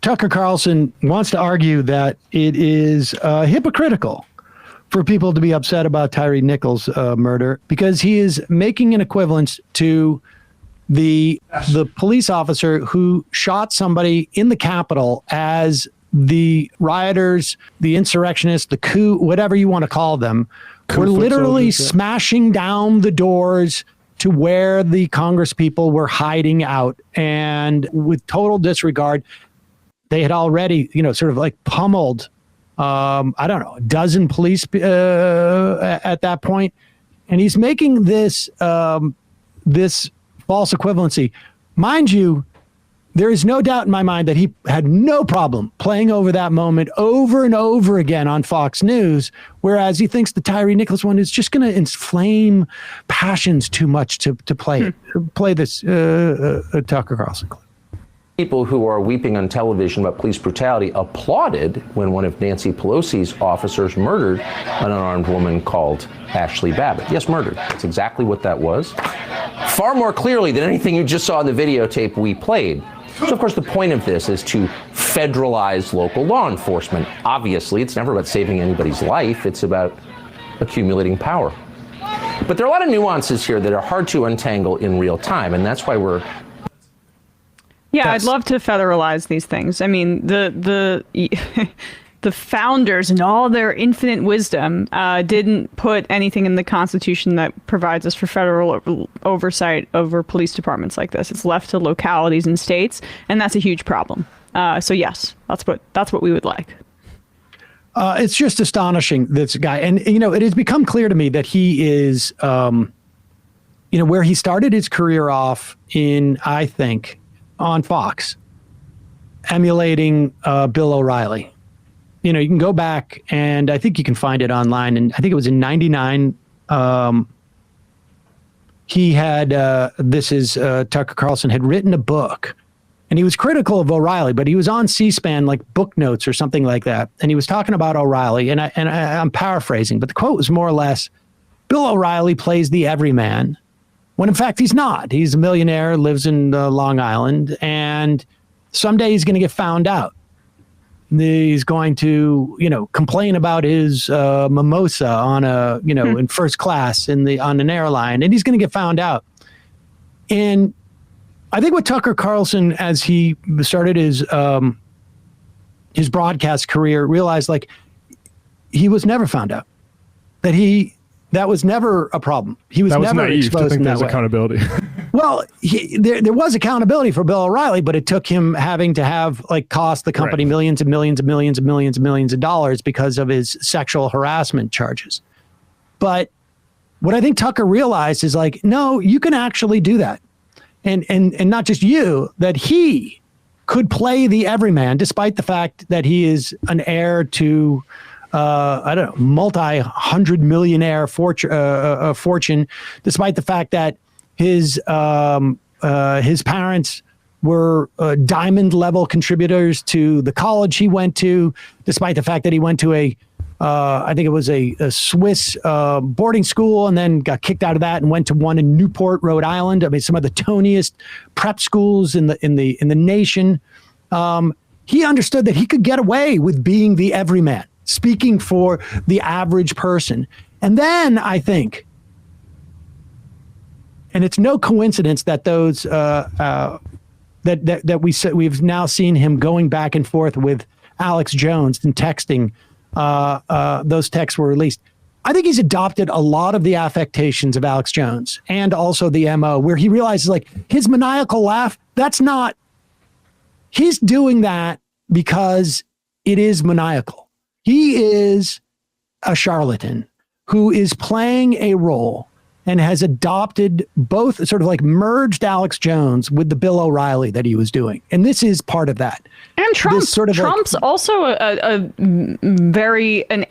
Tucker Carlson wants to argue that it is hypocritical for people to be upset about Tyre Nichols' murder because he is making an equivalence to the police officer who shot somebody in the Capitol as the rioters, the insurrectionists, the coup, whatever you want to call them, were literally smashing down the doors to where the Congress people were hiding out. And with total disregard, they had already, sort of like pummeled, I don't know, a dozen police at that point. And he's making this this false equivalency. Mind you, there is no doubt in my mind that he had no problem playing over that moment over and over again on Fox News, whereas he thinks the Tyree Nichols one is just going to inflame passions too much to play this Tucker Carlson clip. People who are weeping on television about police brutality applauded when one of Nancy Pelosi's officers murdered an unarmed woman called Ashli Babbitt. Yes, murdered. That's exactly what that was. Far more clearly than anything you just saw in the videotape we played. So, of course, the point of this is to federalize local law enforcement. Obviously, it's never about saving anybody's life. It's about accumulating power. But there are a lot of nuances here that are hard to untangle in real time, and that's why we're... Yeah, I'd love to federalize these things. I mean, the founders, in all their infinite wisdom, didn't put anything in the Constitution that provides us for federal oversight over police departments like this. It's left to localities and states, and that's a huge problem. So yes, that's what we would like. It's just astonishing, this guy. And, it has become clear to me that he is, where he started his career off in, I think, on Fox, emulating Bill O'Reilly. You can go back and I think you can find it online. And I think it was in 99. He had, Tucker Carlson had written a book and he was critical of O'Reilly, but he was on C-SPAN, like book notes or something like that. And he was talking about O'Reilly and I'm paraphrasing, but the quote was more or less, Bill O'Reilly plays the everyman when in fact he's not. He's a millionaire, lives in Long Island, and someday he's going to get found out. He's going to, complain about his mimosa on in first class on an airline, and he's going to get found out. And I think with Tucker Carlson, as he started his broadcast career, realized like he was never found out, that was never a problem. He was never exposed in that way. Accountability. Well, there was accountability for Bill O'Reilly, but it took him having to have cost the company millions and millions and millions and millions and millions of dollars because of his sexual harassment charges. But what I think Tucker realized is no, you can actually do that. And not just you, that he could play the everyman, despite the fact that he is an heir to I don't know, multi-hundred millionaire fortune, despite the fact that his parents were diamond level contributors to the college he went to, despite the fact that he went to I think it was a Swiss boarding school and then got kicked out of that and went to one in Newport, Rhode Island. I mean, some of the toniest prep schools in the nation. He understood that he could get away with being the everyman, speaking for the average person. And then I think, and it's no coincidence that those that we've now seen him going back and forth with Alex Jones and texting. Those texts were released. I think he's adopted a lot of the affectations of Alex Jones and also the MO, where he realizes his maniacal laugh, he's doing that because it is maniacal. He is a charlatan who is playing a role and has adopted both, sort of merged Alex Jones with the Bill O'Reilly that he was doing. And this is part of that. And Trump's also an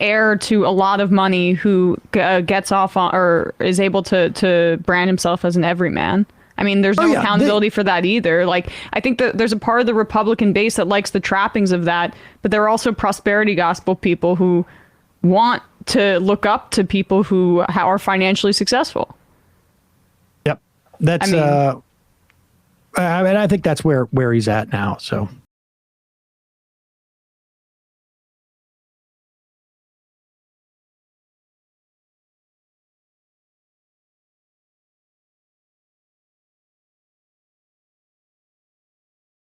heir to a lot of money who gets off on, or is able to brand himself as an everyman. I mean, there's no accountability for that either. I think that there's a part of the Republican base that likes the trappings of that, but there are also prosperity gospel people who want to look up to people who are financially successful. Yep. That's, I think that's where he's at now. So